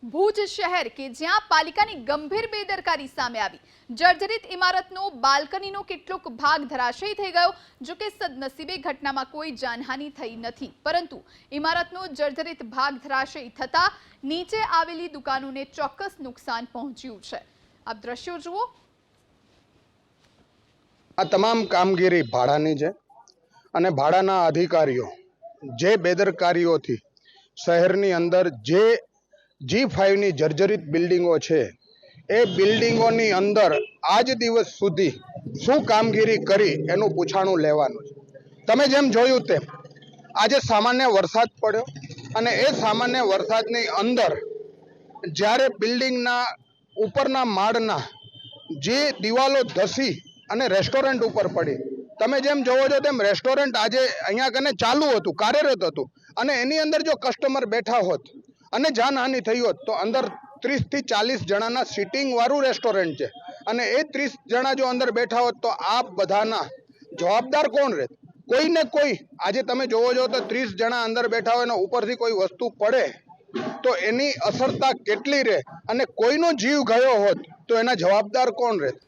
ભુજ શહેર કે જ્યાં પાલિકાની ગંભીર બેદરકારી સામે આવી, જર્જરિત ઇમારતનો બાલ્કનીનો કેટલોક ભાગ ધરાશયી થઈ ગયો। જો કે સદનસીબે ઘટનામાં કોઈ જાનહાનિ થઈ નથી, પરંતુ ઇમારતનો જર્જરિત ભાગ ધરાશયી થતા નીચે આવેલી દુકાનોને ચોક્કસ નુકસાન પહોંચ્યું છે। આપ દ્રશ્યો જુઓ। આ તમામ કામગીરી ભાડાની છે અને ભાડાના અધિકારીઓ જે બેદરકારીઓથી શહેરની અંદર જે G5 ની જર્જરિત બિલ્ડિંગો છે એ બિલ્ડિંગોની અંદર આજ દિવસ સુધી શું કામગીરી કરી એનું પૂછાણું લેવાનું છે। તમે જેમ જોયું તેમ આજે સામાન્ય વરસાદ પડ્યો અને એ સામાન્ય વરસાદની અંદર જ્યારે બિલ્ડિંગના ઉપરના માળના જે દિવાલો ધસી અને રેસ્ટોરન્ટ ઉપર પડી, તમે જેમ જોવો છો તેમ રેસ્ટોરન્ટ આજે અહીંયા કને ચાલુ હતું, કાર્યરત હતું અને એની અંદર જો કસ્ટમર બેઠા હોત અને જાનહાનિ થઈ હોત તો અંદર 30 થી 40 જણાના સિટિંગ વાળું રેસ્ટોરન્ટ છે અને એ 30 જણા જો અંદર બેઠા હોત તો આ બધાના જવાબદાર કોણ રહેત? કોઈને કોઈ આજે તમે જોવો છો તો 30 જણા અંદર બેઠા હોય ને ઉપરથી કોઈ વસ્તુ પડે તો એની અસરતા કેટલી રહે અને કોઈનો જીવ ગયો હોત તો એના જવાબદાર કોણ રહેત?